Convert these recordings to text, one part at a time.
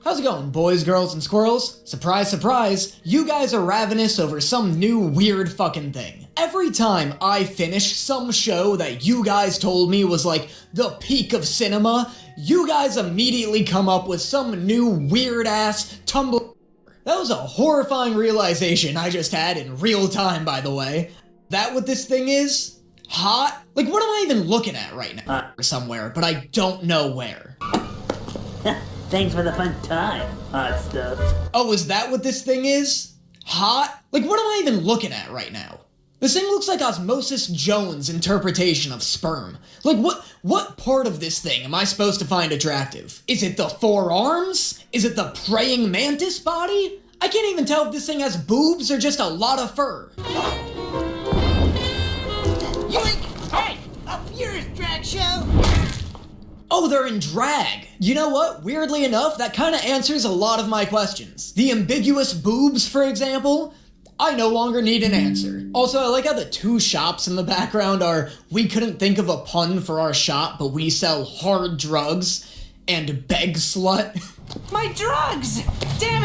How's it going, boys, girls, and squirrels? Surprise, surprise, you guys are ravenous over some new weird fucking thing. Every time I finish some show that you guys told me was like the peak of cinema, you guys immediately come up with some new weird-ass tumble. That was a horrifying realization I just had in real time, by the way. That what this thing is? Hot? Like, what am I even looking at right now? Somewhere, but I don't know where. Thanks for the fun time, hot stuff. Oh, is that what this thing is? Hot? Like, what am I even looking at right now? This thing looks like Osmosis Jones' interpretation of sperm. Like, what part of this thing am I supposed to find attractive? Is it the four arms? Is it the praying mantis body? I can't even tell if this thing has boobs or just a lot of fur. Yoink! Hey! Up yours, drag show! Oh, they're in drag. You know what? Weirdly enough, that kind of answers a lot of my questions. The ambiguous boobs, for example, I no longer need an answer. Also, I like how the two shops in the background are, we couldn't think of a pun for our shop, but we sell hard drugs, and beg slut. My drugs! Damn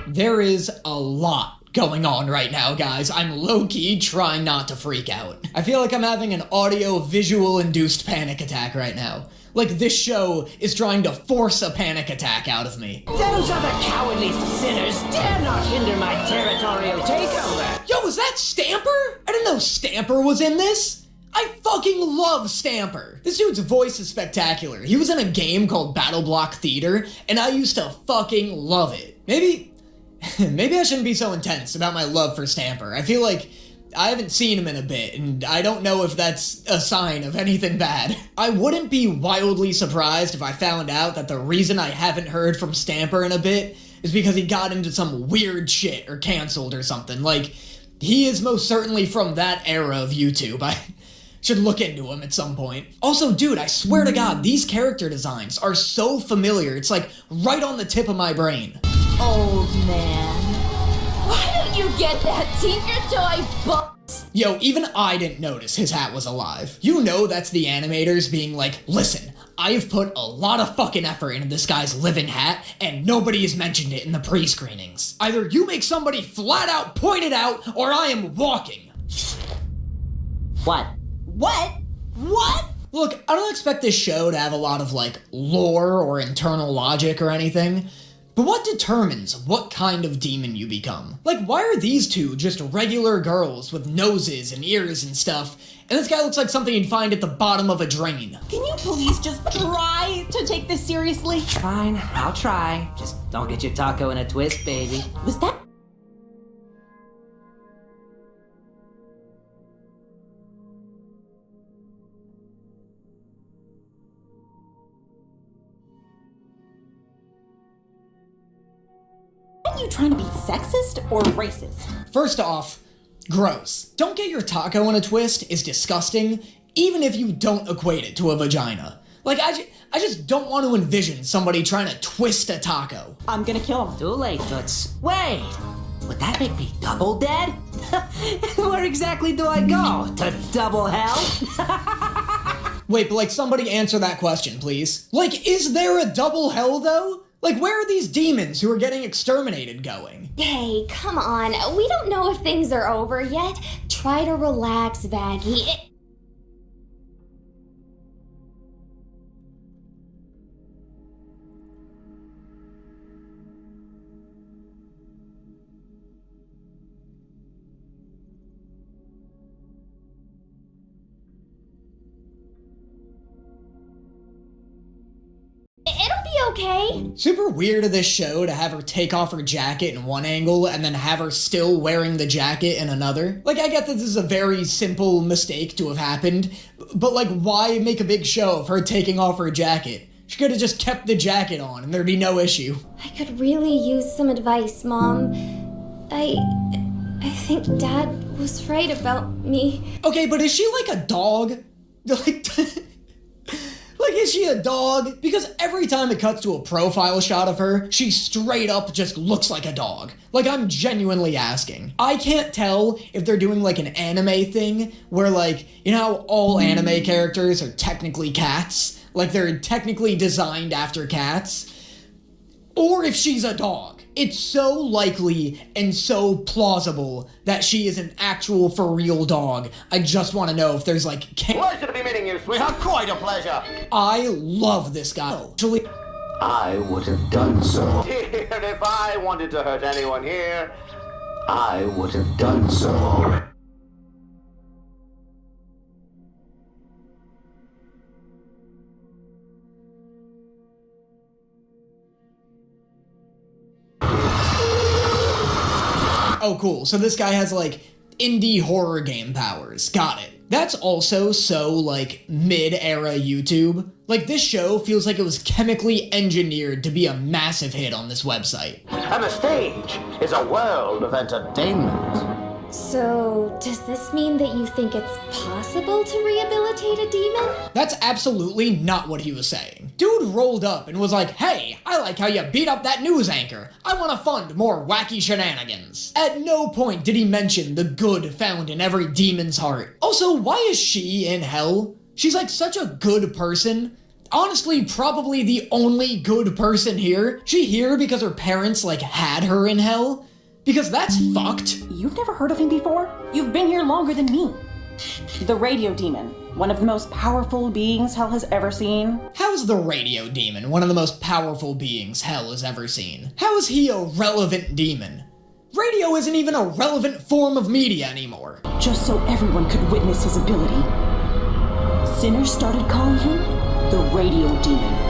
it! There is a lot going on right now, guys. I'm low-key trying not to freak out. I feel like I'm having an audio-visual induced panic attack right now. Like this show is trying to force a panic attack out of me. Those other cowardly sinners dare not hinder my territorial takeover! Yo, is that Stamper? I didn't know Stamper was in this. I fucking love Stamper. This dude's voice is spectacular. He was in a game called Battle Block Theater, and I used to fucking love it. Maybe I shouldn't be so intense about my love for Stamper. I feel like I haven't seen him in a bit, and I don't know if that's a sign of anything bad. I wouldn't be wildly surprised if I found out that the reason I haven't heard from Stamper in a bit is because he got into some weird shit or canceled or something. Like, he is most certainly from that era of YouTube. I should look into him at some point. Also, dude, I swear to God, these character designs are so familiar. It's like right on the tip of my brain. Old man. Why don't you get that Tinker Toy box? Yo, even I didn't notice his hat was alive. You know that's the animators being like, listen, I've put a lot of fucking effort into this guy's living hat, and nobody has mentioned it in the pre-screenings. Either you make somebody flat out point it out, or I am walking. What? What? What? Look, I don't expect this show to have a lot of, like, lore or internal logic or anything, but what determines what kind of demon you become? Like, why are these two just regular girls with noses and ears and stuff, and this guy looks like something you'd find at the bottom of a drain? Can you please just try to take this seriously? Fine, I'll try. Just don't get your taco in a twist, baby. Was that? Are you trying to be sexist or racist? First off, gross. Don't get your taco in a twist is disgusting, even if you don't equate it to a vagina. Like, I just don't want to envision somebody trying to twist a taco. I'm gonna kill him. Too late, Toots. Wait! Would that make me double dead? Where exactly do I go? To double hell? Wait, but like, somebody answer that question, please. Like, is there a double hell, though? Like, where are these demons who are getting exterminated going? Hey, come on. We don't know if things are over yet. Try to relax, Baggy. It'll be okay. Super weird of this show to have her take off her jacket in one angle and then have her still wearing the jacket in another. Like, I get that this is a very simple mistake to have happened, but like, why make a big show of her taking off her jacket? She could have just kept the jacket on and there'd be no issue. I could really use some advice, Mom. I think Dad was right about me. Okay, but is she like a dog? Like Like, is she a dog? Because every time it cuts to a profile shot of her, she straight up just looks like a dog. Like, I'm genuinely asking. I can't tell if they're doing like an anime thing where, like, you know how all anime characters are technically cats? Like, they're technically designed after cats? Or if she's a dog. It's so likely and so plausible that she is an actual for real dog. I just want to know if there's like... Pleasure to be meeting you, sweetheart. Quite a pleasure. I love this guy. Actually, I would have done so. Here, if I wanted to hurt anyone here, I would have done so. oh cool, so this guy has like indie horror game powers. Got it. That's also so like mid-era YouTube. Like this show feels like it was chemically engineered to be a massive hit on this website. And the stage is a world of entertainment. So, does this mean that you think it's possible to rehabilitate a demon? That's absolutely not what he was saying. Dude rolled up and was like, hey, I like how you beat up that news anchor. I want to fund more wacky shenanigans. At no point did he mention the good found in every demon's heart. Also, why is she in hell? She's like such a good person. Honestly, probably the only good person here. She here because her parents like had her in hell. Because that's fucked. You've never heard of him before? You've been here longer than me. The Radio Demon, one of the most powerful beings hell has ever seen. How is the Radio Demon one of the most powerful beings hell has ever seen? How is he a relevant demon? Radio isn't even a relevant form of media anymore. Just so everyone could witness his ability. Sinners started calling him the Radio Demon.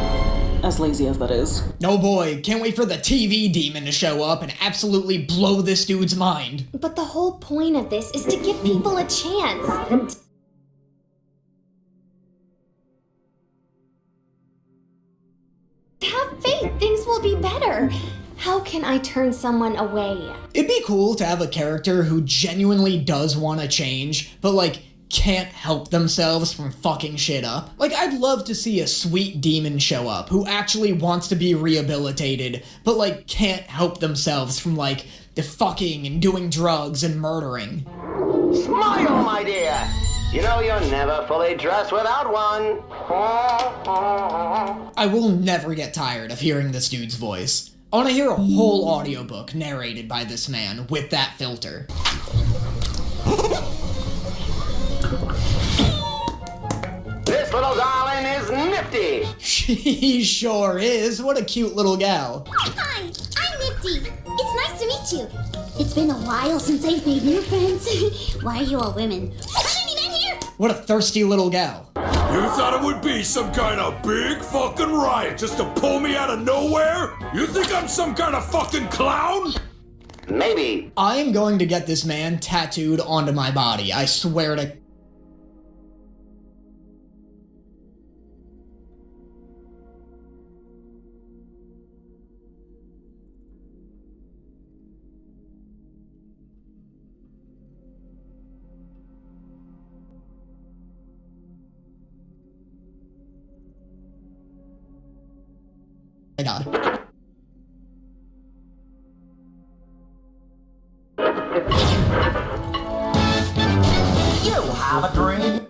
As lazy as that is. Oh boy, can't wait for the TV demon to show up and absolutely blow this dude's mind. But the whole point of this is to give people a chance. Have faith, things will be better. How can I turn someone away? It'd be cool to have a character who genuinely does want to change, but like, can't help themselves from fucking shit up. Like, I'd love to see a sweet demon show up who actually wants to be rehabilitated, but like, can't help themselves from like, the fucking and doing drugs and murdering. Smile, my dear. You know you're never fully dressed without one. I will never get tired of hearing this dude's voice. I want to hear a whole audiobook narrated by this man with that filter. This little darling is nifty. She sure is. What a cute little gal. Hi, I'm Nifty. It's nice to meet you. It's been a while since I've made new friends. Why are you all women? Are there any men here? What a thirsty little gal. You thought it would be some kind of big fucking riot just to pull me out of nowhere? You think I'm some kind of fucking clown? Maybe. I'm going to get this man tattooed onto my body. I swear to... my God. You have a dream.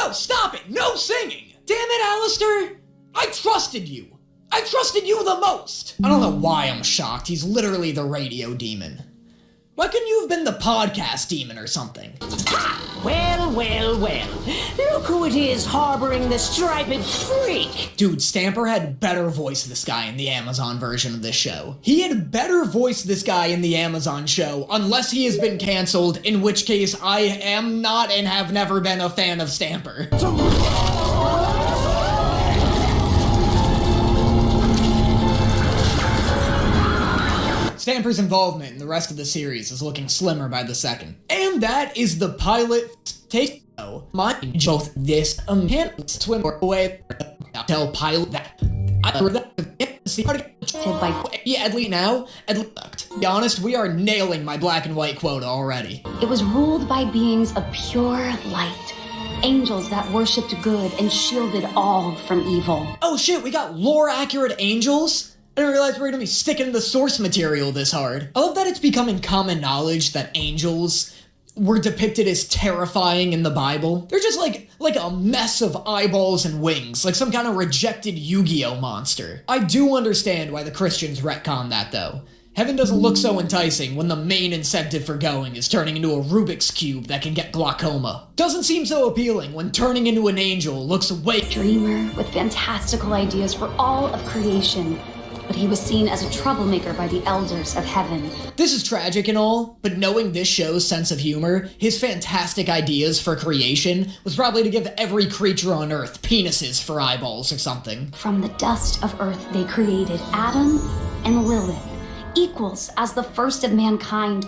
No, stop it! No singing! Damn it, Alistair! I trusted you! I trusted you the most! I don't know why I'm shocked. He's literally the radio demon. Why couldn't you have been the podcast demon or something? Well. Look who it is harboring the striped freak. Dude, Stamper had better voice this guy in the Amazon version of this show. He had better voice this guy in the Amazon show, unless he has been canceled, in which case I am not and have never been a fan of Stamper. Stamper's involvement in the rest of the series is looking slimmer by the second. And that is the pilot take. Mind both this can't swim away. Tell pilot that I heard that protected by... Yeah, at least now, to be honest, we are nailing my black and white quota already. It was ruled by beings of pure light. Angels that worshipped good and shielded all from evil. Oh shit, we got lore-accurate angels? I didn't realize we were gonna be sticking to the source material this hard. I love that it's becoming common knowledge that angels were depicted as terrifying in the Bible. They're just like a mess of eyeballs and wings, like some kind of rejected Yu-Gi-Oh monster. I do understand why the Christians retcon that though. Heaven doesn't look so enticing when the main incentive for going is turning into a Rubik's Cube that can get glaucoma. Doesn't seem so appealing when turning into an angel looks way— Dreamer with fantastical ideas for all of creation. But he was seen as a troublemaker by the elders of heaven. This is tragic and all, but knowing this show's sense of humor, his fantastic ideas for creation was probably to give every creature on Earth penises for eyeballs or something. From the dust of Earth they created Adam and Lilith, equals as the first of mankind.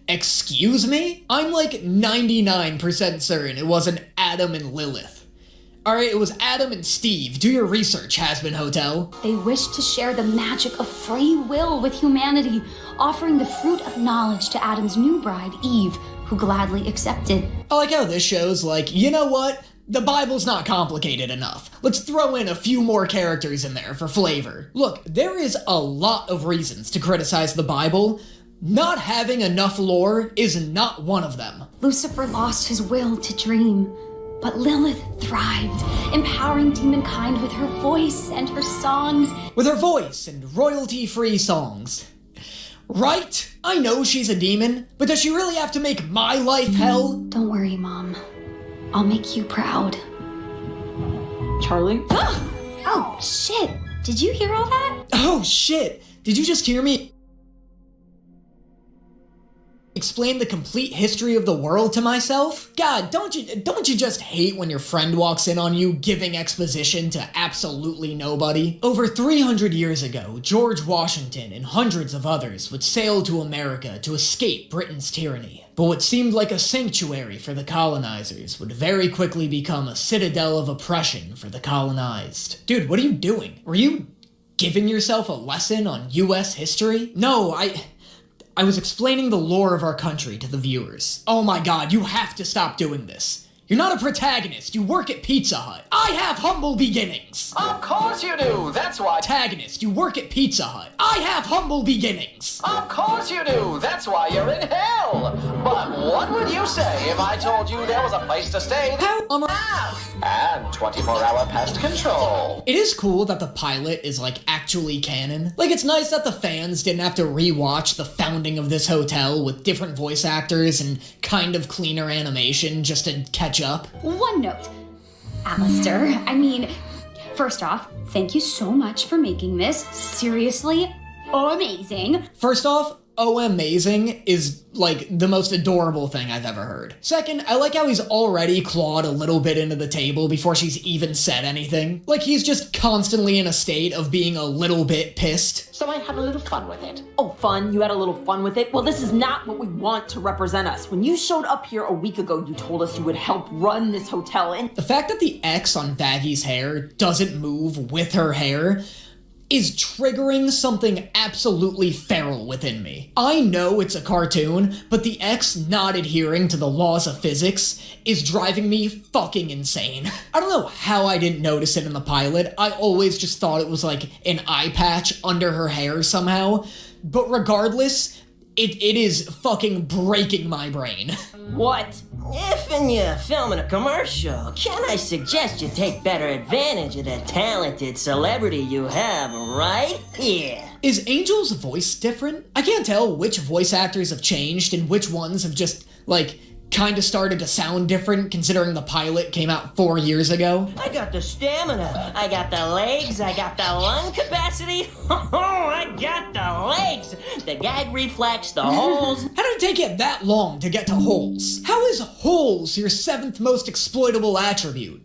Excuse me? I'm like 99% certain it wasn't Adam and Lilith. Alright, it was Adam and Steve. Do your research, Hazbin Hotel. They wished to share the magic of free will with humanity, offering the fruit of knowledge to Adam's new bride, Eve, who gladly accepted. I like how this show's like, you know what? The Bible's not complicated enough. Let's throw in a few more characters in there for flavor. Look, there is a lot of reasons to criticize the Bible. Not having enough lore is not one of them. Lucifer lost his will to dream. But Lilith thrived, empowering demonkind with her voice and her songs. With her voice and royalty-free songs. Right? I know she's a demon, but does she really have to make my life hell? Don't worry, Mom. I'll make you proud. Charlie? Oh, shit. Did you hear all that? Oh, shit. Did you just hear me explain the complete history of the world to myself? God, don't you just hate when your friend walks in on you giving exposition to absolutely nobody? Over 300 years ago, George Washington and hundreds of others would sail to America to escape Britain's tyranny. But what seemed like a sanctuary for the colonizers would very quickly become a citadel of oppression for the colonized. Dude, what are you doing? Were you giving yourself a lesson on US history? No, I was explaining the lore of our country to the viewers. Oh my god, you have to stop doing this. You're not a protagonist, you work at Pizza Hut. I have humble beginnings. Of course you do, that's why— Protagonist, you work at Pizza Hut. I have humble beginnings. Of course you do, that's why you're in hell. But what would you say if I told you there was a place to stay and 24-hour pest control? It is cool that the pilot is like actually canon. Like it's nice that the fans didn't have to rewatch the founding of this hotel with different voice actors and kind of cleaner animation just to catch up. One note. Alistair, first off, thank you so much for making this. Seriously, amazing. First off, amazing is like the most adorable thing I've ever heard. Second, I like how he's already clawed a little bit into the table before she's even said anything. Like he's just constantly in a state of being a little bit pissed. So I had a little fun with it. Oh, fun? You had a little fun with it? Well, this is not what we want to represent us. When you showed up here a week ago, you told us you would help run this hotel, and the fact that the X on Vaggy's hair doesn't move with her hair is triggering something absolutely feral within me. I know it's a cartoon, but the X not adhering to the laws of physics is driving me fucking insane. I don't know how I didn't notice it in the pilot. I always just thought it was like an eye patch under her hair somehow. But regardless, it is fucking breaking my brain. What? If you're filming a commercial, can I suggest you take better advantage of that talented celebrity you have right here? Is Angel's voice different? I can't tell which voice actors have changed and which ones have just, like, kind of started to sound different considering the pilot came out 4 years ago. I got the stamina, I got the legs, I got the lung capacity. Oh, I got the legs, the gag reflex, the holes. How did it take it that long to get to holes? How is holes your 7th most exploitable attribute?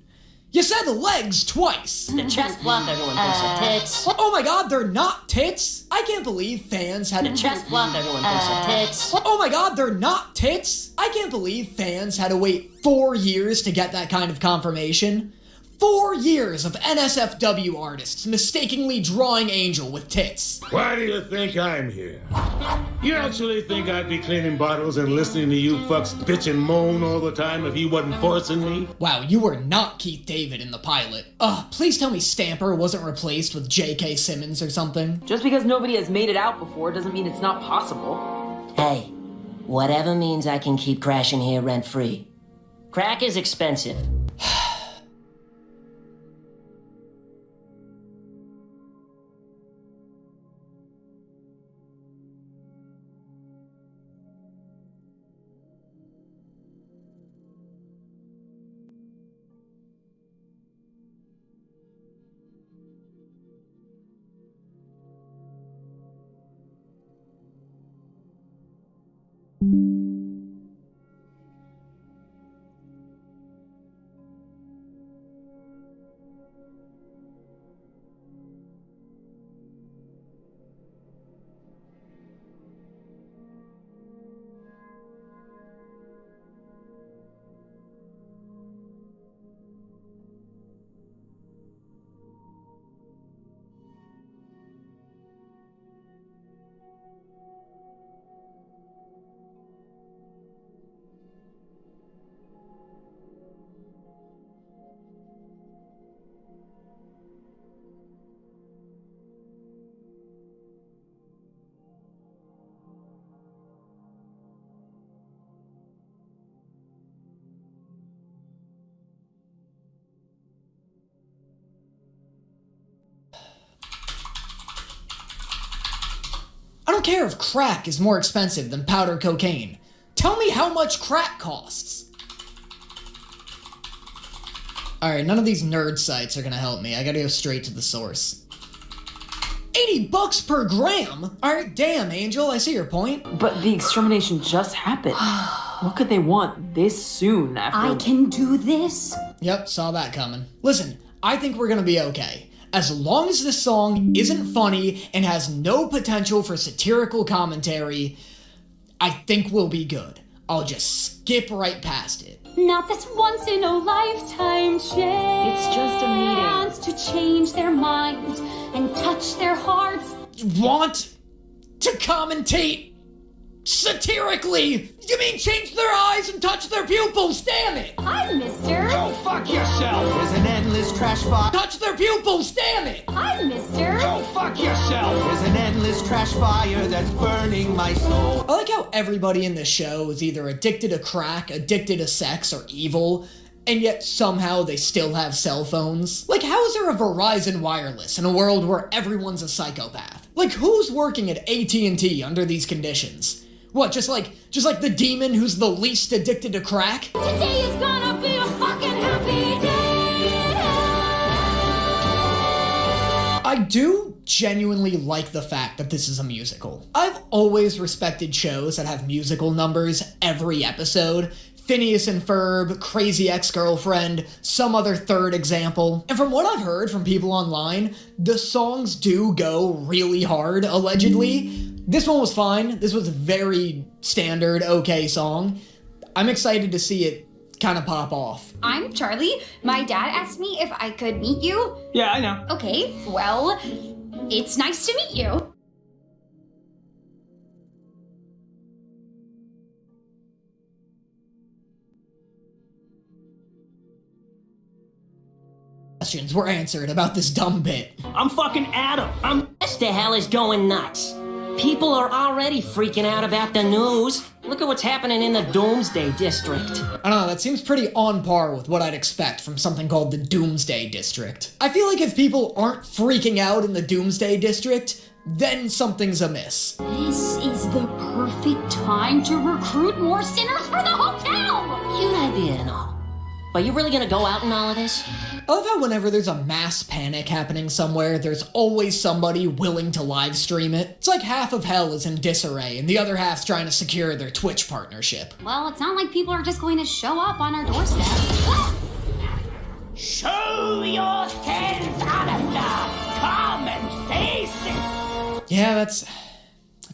You said legs twice. The chest fluff, everyone thinks of tits. Oh my god, they're not tits? I can't believe fans had the chest fluff, everyone thinks of tits. Oh my god, they're not tits? I can't believe fans had to wait 4 years to get that kind of confirmation. 4 years of NSFW artists mistakenly drawing Angel with tits. Why do you think I'm here? You actually think I'd be cleaning bottles and listening to you fucks bitch and moan all the time if you wasn't forcing me? Wow, you were not Keith David in the pilot. Please tell me Stamper wasn't replaced with J.K. Simmons or something. Just because nobody has made it out before doesn't mean it's not possible. Hey, whatever means I can keep crashing here rent-free. Crack is expensive. I don't care if crack is more expensive than powder cocaine. Tell me how much crack costs. Alright, none of these nerd sites are gonna help me. I gotta go straight to the source. $80 per gram? Alright, damn, Angel, I see your point. But the extermination just happened. What could they want this soon after? I can do this. Yep, saw that coming. Listen, I think we're gonna be okay. As long as this song isn't funny and has no potential for satirical commentary, I think we'll be good. I'll just skip right past it. Not this once in a lifetime chance. It's just a meeting. To change their minds and touch their hearts. Want to commentate satirically? You mean change their eyes and touch their pupils? Damn it! Hi, mister. Go fuck yourself! There's an endless trash fire. Touch their pupils, damn it! Hi, mister. Go fuck yourself! There's an endless trash fire that's burning my soul. I like how everybody in this show is either addicted to crack, addicted to sex, or evil, and yet somehow they still have cell phones. Like, how is there a Verizon Wireless in a world where everyone's a psychopath? Like, who's working at AT&T under these conditions? What, just like the demon who's the least addicted to crack? Today is gonna be a fucking happy day. I do genuinely like the fact that this is a musical. I've always respected shows that have musical numbers every episode. Phineas and Ferb, Crazy Ex-Girlfriend, some other third example. And from what I've heard from people online, the songs do go really hard, allegedly. This one was fine. This was a very standard, okay song. I'm excited to see it kind of pop off. I'm Charlie. My dad asked me if I could meet you. Yeah, I know. Okay, well, it's nice to meet you. Questions were answered about this dumb bit. I'm fucking Adam. What the hell is going nuts? People are already freaking out about the news. Look at what's happening in the Doomsday District. I don't know, that seems pretty on par with what I'd expect from something called the Doomsday District. I feel like if people aren't freaking out in the Doomsday District, then something's amiss. This is the perfect time to recruit more sinners for the whole town! Cute idea and all. But you really gonna go out in all of this? I love how whenever there's a mass panic happening somewhere, there's always somebody willing to live stream it. It's like half of hell is in disarray, and the other half's trying to secure their Twitch partnership. Well, it's not like people are just going to show up on our doorstep. Show your hands out of the common faces! Yeah, that's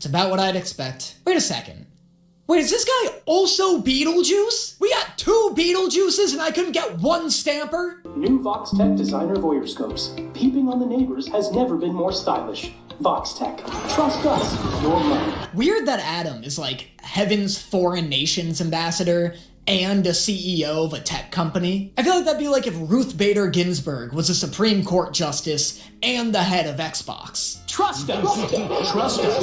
about what I'd expect. Wait a second. Wait, is this guy also Beetlejuice? We got 2 Beetlejuices and I couldn't get 1 Stamper? New VoxTech designer voyeurscopes. Peeping on the neighbors has never been more stylish. VoxTech. Trust us, your money. Weird that Adam is like Heaven's Foreign Nations ambassador and a CEO of a tech company. I feel like that'd be like if Ruth Bader Ginsburg was a Supreme Court justice and the head of Xbox. Trust us. Trust us.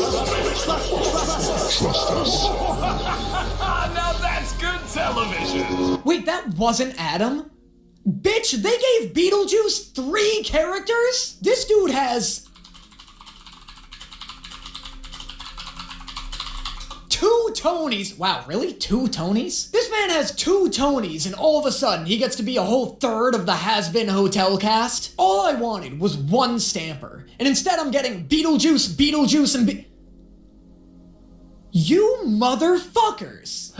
Trust us. Now that's good television. Wait, that wasn't Adam? Bitch, they gave Beetlejuice 3 characters? This dude has 2 Tonys. Wow, really? 2 Tonys? This man has 2 Tonys, and all of a sudden he gets to be a whole third of the Hazbin Hotel cast? All I wanted was 1 Stamper, and instead I'm getting Beetlejuice, and You motherfuckers!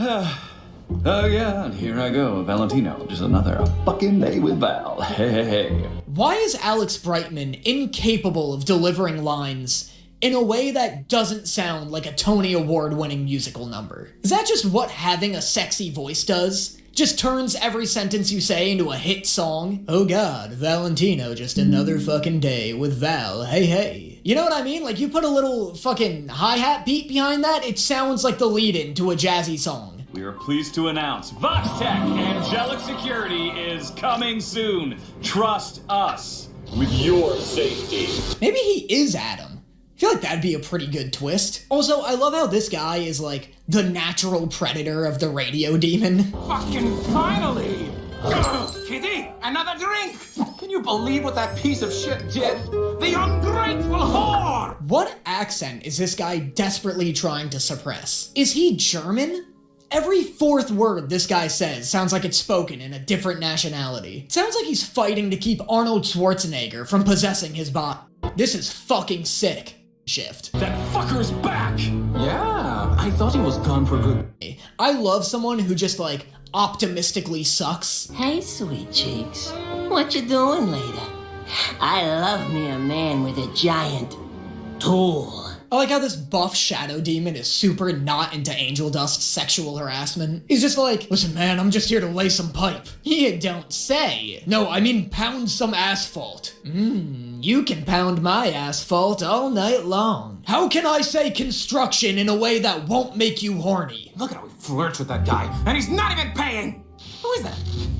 Oh yeah, and here I go, Valentino. Just another fucking day with Val. Hey. Why is Alex Brightman incapable of delivering lines in a way that doesn't sound like a Tony Award-winning musical number? Is that just what having a sexy voice does? Just turns every sentence you say into a hit song? Oh god, Valentino, just another fucking day with Val, hey. You know what I mean? Like, you put a little fucking hi-hat beat behind that, it sounds like the lead-in to a jazzy song. We are pleased to announce VoxTech Angelic Security is coming soon. Trust us with your safety. Maybe he is Adam. I feel like that'd be a pretty good twist. Also, I love how this guy is like the natural predator of the radio demon. Fucking finally! Kitty, another drink! Can you believe what that piece of shit did? The ungrateful whore! What accent is this guy desperately trying to suppress? Is he German? Every 4th word this guy says sounds like it's spoken in a different nationality. It sounds like he's fighting to keep Arnold Schwarzenegger from possessing his body. This is fucking sick. Shift. That fucker's back! Yeah, I thought he was gone for good. I love someone who just like optimistically sucks. Hey, sweet cheeks. What you doing later? I love me a man with a giant tool. I like how this buff shadow demon is super not into angel dust sexual harassment. He's just like, listen man, I'm just here to lay some pipe. You don't say. No, I mean pound some asphalt. You can pound my asphalt all night long. How can I say construction in a way that won't make you horny? Look at how he flirts with that guy, and he's not even paying! Who is that?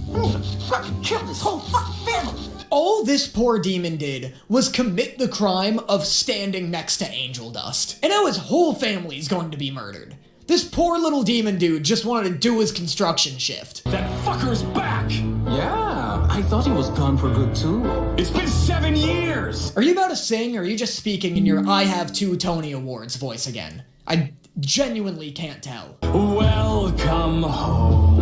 I'm gonna fucking kill this whole fucking family! All this poor demon did was commit the crime of standing next to angel dust. And now his whole family's going to be murdered. This poor little demon dude just wanted to do his construction shift. That fucker's back! Yeah, I thought he was gone for good too. It's been 7 years! Are you about to sing, or are you just speaking in your I have 2 Tony Awards voice again? I genuinely can't tell. Welcome home.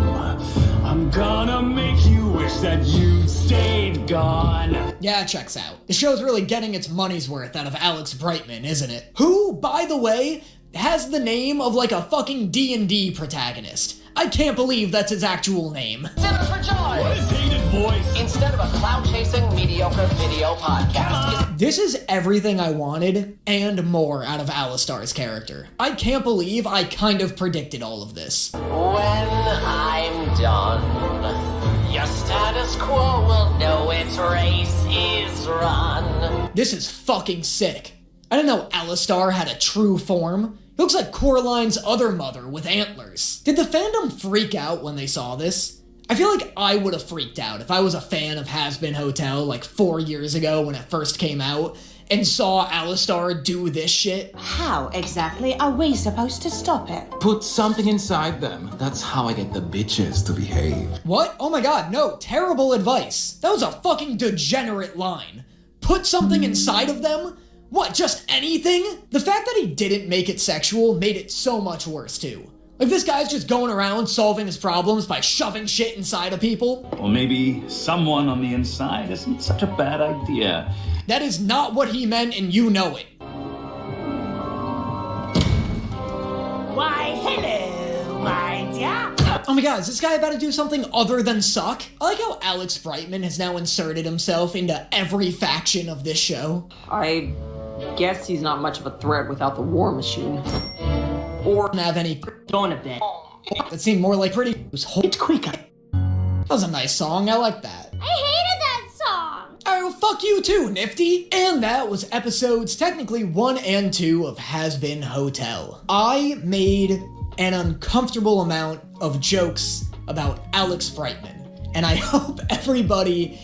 I'm gonna make you wish that you'd stayed gone. Yeah, it checks out. The show's really getting its money's worth out of Alex Brightman, isn't it? Who, by the way, has the name of like a fucking D&D protagonist. I can't believe that's his actual name. Dinner for joy! What a dated voice! Instead of a cloud-chasing, mediocre video podcast. This is everything I wanted and more out of Alistar's character. I can't believe I kind of predicted all of this. When I'm done, your status quo will know its race is run. This is fucking sick. I didn't know Alistar had a true form. He looks like Coraline's other mother with antlers. Did the fandom freak out when they saw this? I feel like I would have freaked out if I was a fan of Hazbin Hotel like 4 years ago when it first came out and saw Alistar do this shit. How exactly are we supposed to stop it? Put something inside them. That's how I get the bitches to behave. What? Oh my god, no, terrible advice. That was a fucking degenerate line. Put something inside of them? What, just anything? The fact that he didn't make it sexual made it so much worse too. Like, this guy's just going around solving his problems by shoving shit inside of people. Well, maybe someone on the inside isn't such a bad idea. That is not what he meant, and you know it. Why, hello, my dear. Oh my god, is this guy about to do something other than suck? I like how Alex Brightman has now inserted himself into every faction of this show. I guess he's not much of a threat without the war machine. or have any Going to bed. that seemed more like pretty. It was It's quicker. That was a nice song. I like that. I hated that song. Alright, well, fuck you too, Nifty. And that was episodes technically 1 and 2 of Hazbin Hotel. I made an uncomfortable amount of jokes about Alex Brightman, and I hope everybody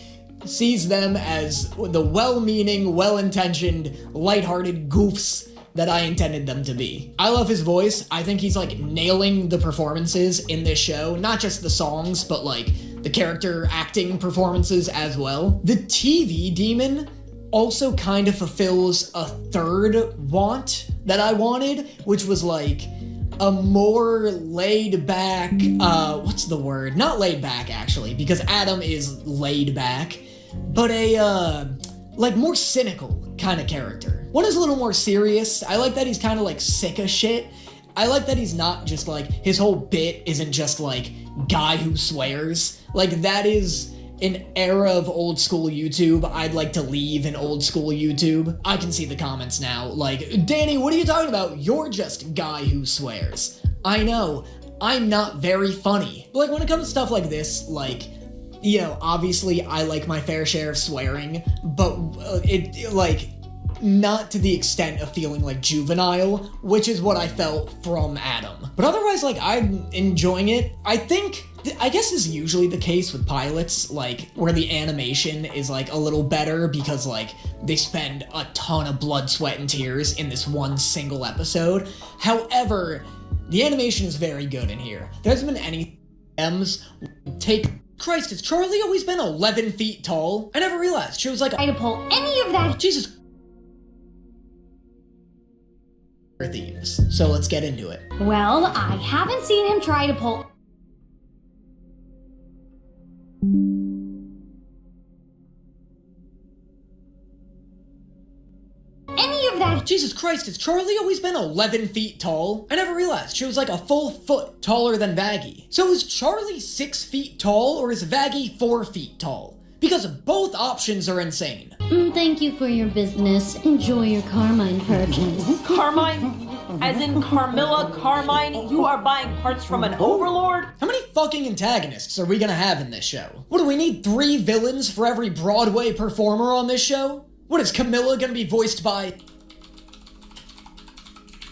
sees them as the well-meaning, well-intentioned, lighthearted goofs that I intended them to be. I love his voice. I think he's like nailing the performances in this show, not just the songs, but like the character acting performances as well. The TV demon also kind of fulfills a third want that I wanted, which was like a more laid back, what's the word? Not laid back actually, because Adam is laid back, but a, like more cynical kind of character. One is a little more serious. I like that he's kind of like sick of shit. I like that he's not just like, his whole bit isn't just like guy who swears. Like that is an era of old school YouTube I'd like to leave in old school YouTube. I can see the comments now, like, Danny, what are you talking about? You're just guy who swears. I know, I'm not very funny. But like when it comes to stuff like this, like, you know, obviously I like my fair share of swearing, but it like, not to the extent of feeling like juvenile, which is what I felt from Adam. But otherwise, like, I'm enjoying it. I guess is usually the case with pilots, like, where the animation is, like, a little better because, like, they spend a ton of blood, sweat, and tears in this one single episode. However, the animation is very good in here. There hasn't been any M's take... Christ, has Charlie always been 11 feet tall? I never realized. She was like... Try to pull any of that... Jesus... themes. So let's get into it. Well, I haven't seen him try to pull... any of that... Jesus Christ, has Charlie always been 11 feet tall? I never realized she was like a full foot taller than Vaggie. So is Charlie 6 feet tall or is Vaggie 4 feet tall? Because both options are insane. Thank you for your business. Enjoy your Carmine purchase. Carmine? As in Carmilla Carmine? You are buying parts from an overlord? How many fucking antagonists are we gonna have in this show? What, do we need 3 villains for every Broadway performer on this show? What, is Camilla gonna be voiced by...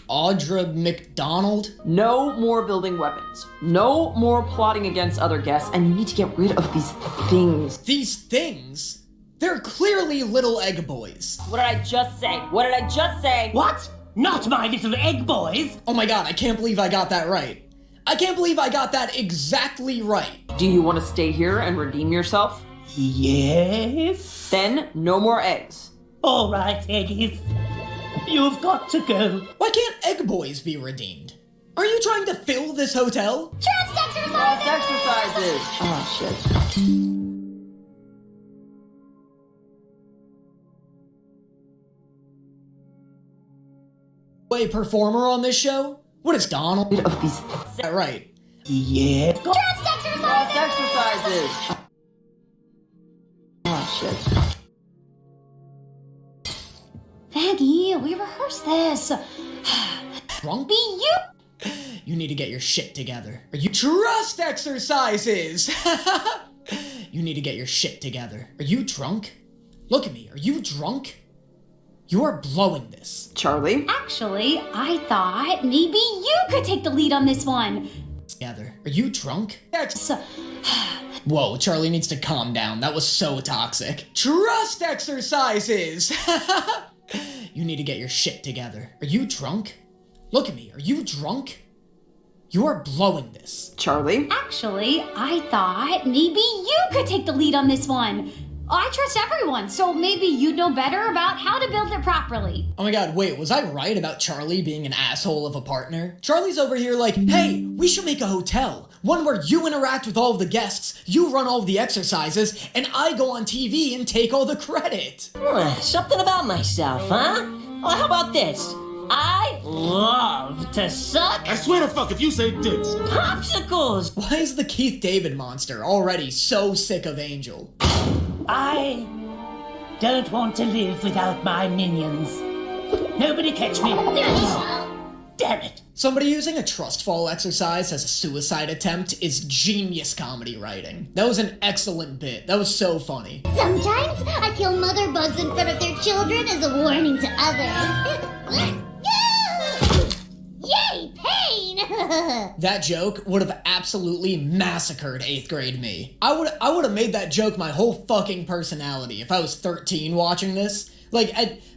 Audra McDonald? No more building weapons. No more plotting against other guests, and you need to get rid of these things. These things? They're clearly little egg boys. What did I just say? What did I just say? What? Not my little egg boys! Oh my god, I can't believe I got that right. I can't believe I got that exactly right. Do you want to stay here and redeem yourself? Yes? Then, no more eggs. All right, eggies. You've got to go. Why can't egg boys be redeemed? Are you trying to fill this hotel? Trust exercises! Trust exercises! Oh, shit. A performer on this show? What is Donald? Of these... right. Yeah. Trust exercises! Trust exercises! Oh, shit. Vaggie, we rehearsed this. Drunk? Be you. You need to get your shit together. Are you trust exercises? You need to get your shit together. Are you drunk? Look at me. Are you drunk? You are blowing this. Charlie? Actually, I thought maybe you could take the lead on this one. Together. Are you drunk? Whoa, Charlie needs to calm down. That was so toxic. Trust exercises! You need to get your shit together. Are you drunk? Look at me. Are you drunk? You are blowing this. Charlie? Actually, I thought maybe you could take the lead on this one. I trust everyone, so maybe you'd know better about how to build it properly. Oh my god, wait, was I right about Charlie being an asshole of a partner? Charlie's over here like, hey, we should make a hotel. One where you interact with all of the guests, you run all of the exercises, and I go on TV and take all the credit. Something about myself, huh? Well, how about this? I love to suck. I swear to fuck if you say dicks. Popsicles. Why is the Keith David monster already so sick of Angel? I don't want to live without my minions. Nobody catch me. damn it! Somebody using a trust fall exercise as a suicide attempt is genius comedy writing. That was an excellent bit. That was so funny. Sometimes I kill mother bugs in front of their children as a warning to others. Yay, pain! That joke would have absolutely massacred 8th grade me. I would have made that joke my whole fucking personality if I was 13 watching this. Like,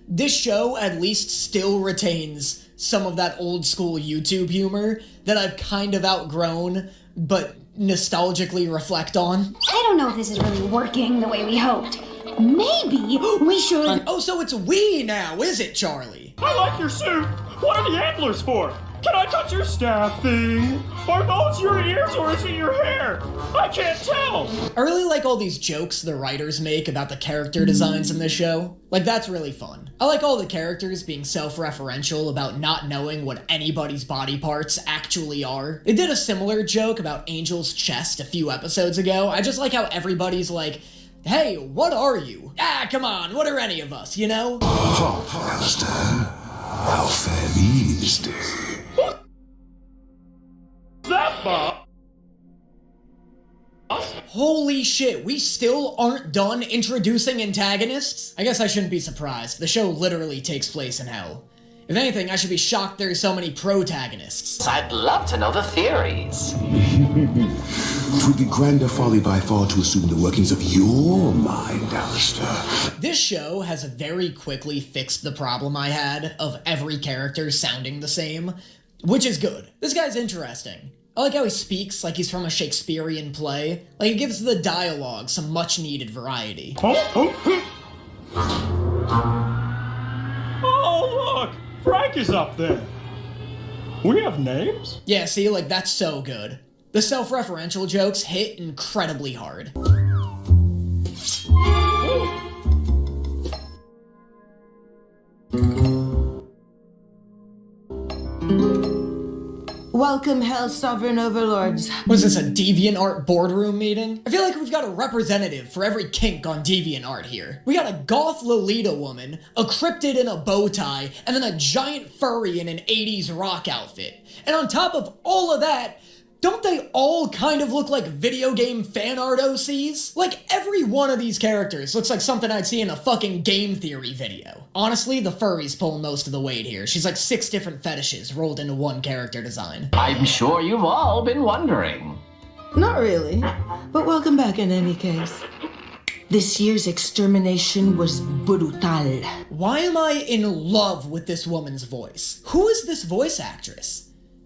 this show at least still retains some of that old school YouTube humor that I've kind of outgrown, but nostalgically reflect on. I don't know if this is really working the way we hoped. Maybe we should... Oh, so it's we now, is it, Charlie? I like your suit. What are the antlers for? Can I touch your staff thing? Are those your ears or is it your hair? I can't tell. I really like all these jokes the writers make about the character designs in this show. Like, that's really fun. I like all the characters being self-referential about not knowing what anybody's body parts actually are. They did a similar joke about Angel's chest a few episodes ago. I just like how everybody's like, hey, what are you? Ah, come on, what are any of us, you know? Oh, Alistair, how fair be this day. That boss? Holy shit, we still aren't done introducing antagonists? I guess I shouldn't be surprised. The show literally takes place in hell. If anything, I should be shocked there's so many protagonists. I'd love to know the theories. It would be grander folly by far to assume the workings of your mind, Alistair. This show has very quickly fixed the problem I had of every character sounding the same, which is good. This guy's interesting. I like how he speaks like he's from a Shakespearean play. Like, it gives the dialogue some much-needed variety. Oh, look! Frank is up there. We have names? Yeah, see, like, that's so good. The self-referential jokes hit incredibly hard. Welcome, Hell's Sovereign Overlords. Was this a DeviantArt boardroom meeting? I feel like we've got a representative for every kink on DeviantArt here. We got a goth Lolita woman, a cryptid in a bow tie, and then a giant furry in an 80s rock outfit. And on top of all of that, don't they all kind of look like video game fan art OCs? Like, every one of these characters looks like something I'd see in a fucking game theory video. Honestly, the furry's pulling most of the weight here. She's like 6 different fetishes rolled into one character design. I'm sure you've all been wondering. Not really, but welcome back in any case. This year's extermination was brutal. Why am I in love with this woman's voice? Who is this voice actress?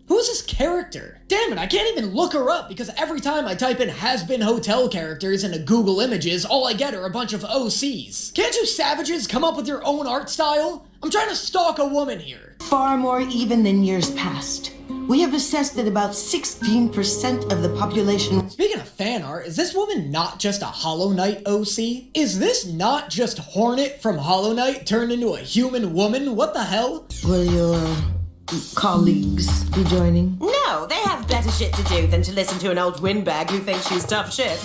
Who's this character? Damn it, I can't even look her up because every time I type in has-been hotel characters into Google Images, all I get are a bunch of OCs. Can't you savages come up with your own art style? I'm trying to stalk a woman here. Far more even than years past. We have assessed that about 16% of the population... Speaking of fan art, is this woman not just a Hollow Knight OC? Is this not just Hornet from Hollow Knight turned into a human woman? What the hell? Will your colleagues be joining? No, they have better shit to do than to listen to an old windbag who thinks she's tough shit.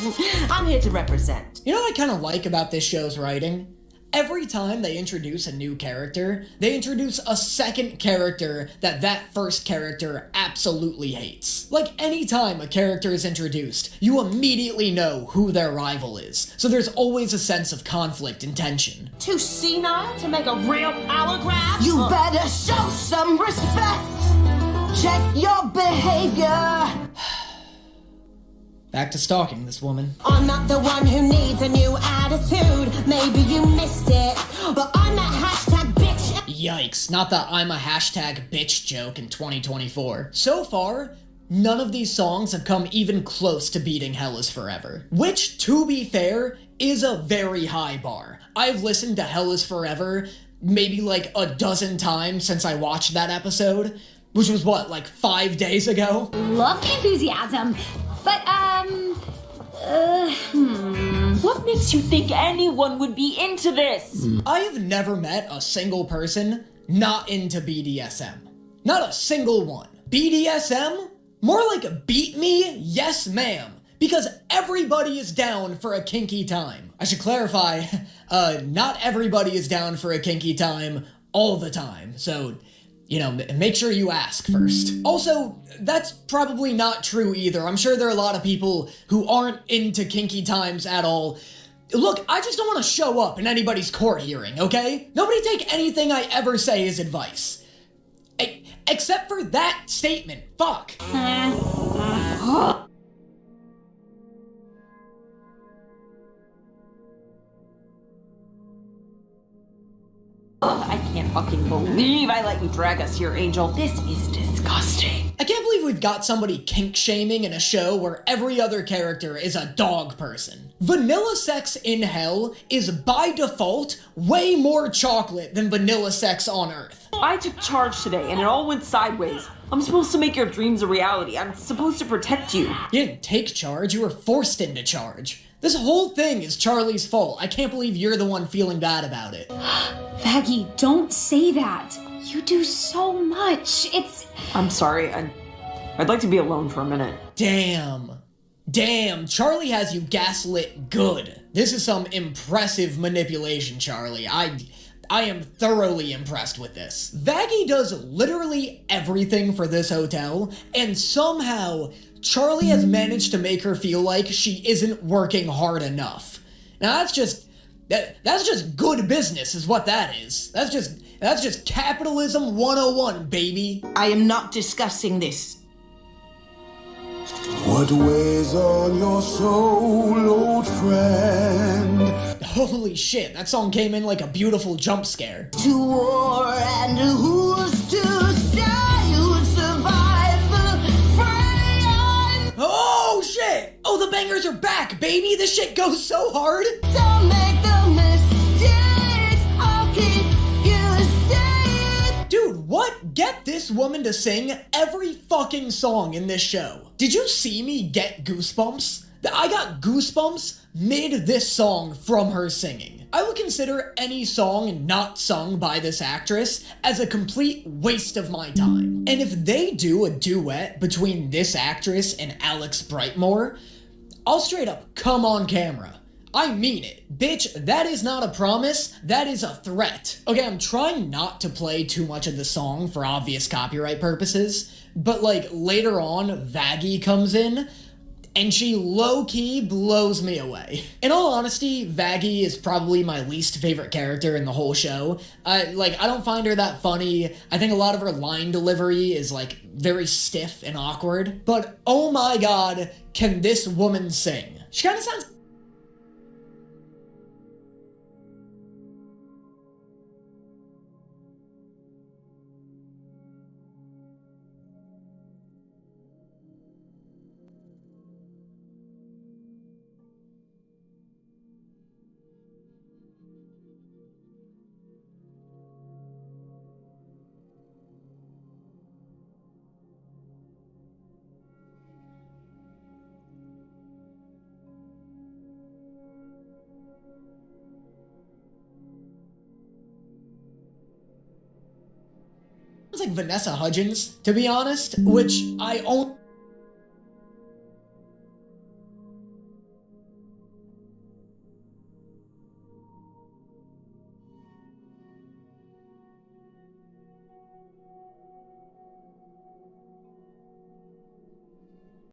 I'm here to represent. You know what I kind of like about this show's writing? Every time they introduce a new character, they introduce a second character that first character absolutely hates. Like, anytime a character is introduced, you immediately know who their rival is, so there's always a sense of conflict and tension. Too senile to make a real power grab? You better show some respect! Check your behavior! Back to stalking this woman. I'm not the one who needs a new attitude. Maybe you missed it, but I'm that hashtag bitch. Yikes, not the I'm a hashtag bitch joke in 2024. So far, none of these songs have come even close to beating Hell is Forever. Which, to be fair, is a very high bar. I've listened to Hell is Forever maybe like a dozen times since I watched that episode, which was what, like 5 days ago? Love the enthusiasm. But, What makes you think anyone would be into this? I have never met a single person not into BDSM. Not a single one. BDSM? More like beat me, yes ma'am. Because everybody is down for a kinky time. I should clarify, not everybody is down for a kinky time all the time. So you know, make sure you ask first. Also, that's probably not true either. I'm sure there are a lot of people who aren't into kinky times at all. Look, I just don't want to show up in anybody's court hearing, okay? Nobody take anything I ever say as advice. Except for that statement. Fuck. I can't fucking believe I let you drag us here, Angel. This is disgusting. I can't believe we've got somebody kink-shaming in a show where every other character is a dog person. Vanilla sex in hell is by default way more chocolate than vanilla sex on Earth. I took charge today and it all went sideways. I'm supposed to make your dreams a reality. I'm supposed to protect you. You didn't take charge, you were forced into charge. This whole thing is Charlie's fault. I can't believe you're the one feeling bad about it. Vaggie, don't say that. You do so much. I'm sorry. I'd like to be alone for a minute. Damn, Charlie has you gaslit good. This is some impressive manipulation, Charlie. I am thoroughly impressed with this. Vaggie does literally everything for this hotel, and somehow Charlie has managed to make her feel like she isn't working hard enough. Now that's just good business is what that is. That's just capitalism 101, baby. I am not discussing this. What weighs on your soul, old friend? Holy shit, that song came in like a beautiful jump scare. To war and who's to say who survive the fray? Oh shit! Oh, the bangers are back, baby! This shit goes so hard! Don't make the mistakes, I'll keep you safe. Dude, what? Get this woman to sing every fucking song in this show. Did you see me get goosebumps? I got goosebumps mid this song from her singing. I would consider any song not sung by this actress as a complete waste of my time. And if they do a duet between this actress and Alex Brightmore, I'll straight up come on camera. I mean it. Bitch, that is not a promise, that is a threat. Okay, I'm trying not to play too much of the song for obvious copyright purposes, but like later on, Vaggie comes in, and she low-key blows me away. In all honesty, Vaggie is probably my least favorite character in the whole show. I don't find her that funny. I think a lot of her line delivery is like very stiff and awkward, but oh my god, can this woman sing? She kinda sounds like Vanessa Hudgens, to be honest, which I only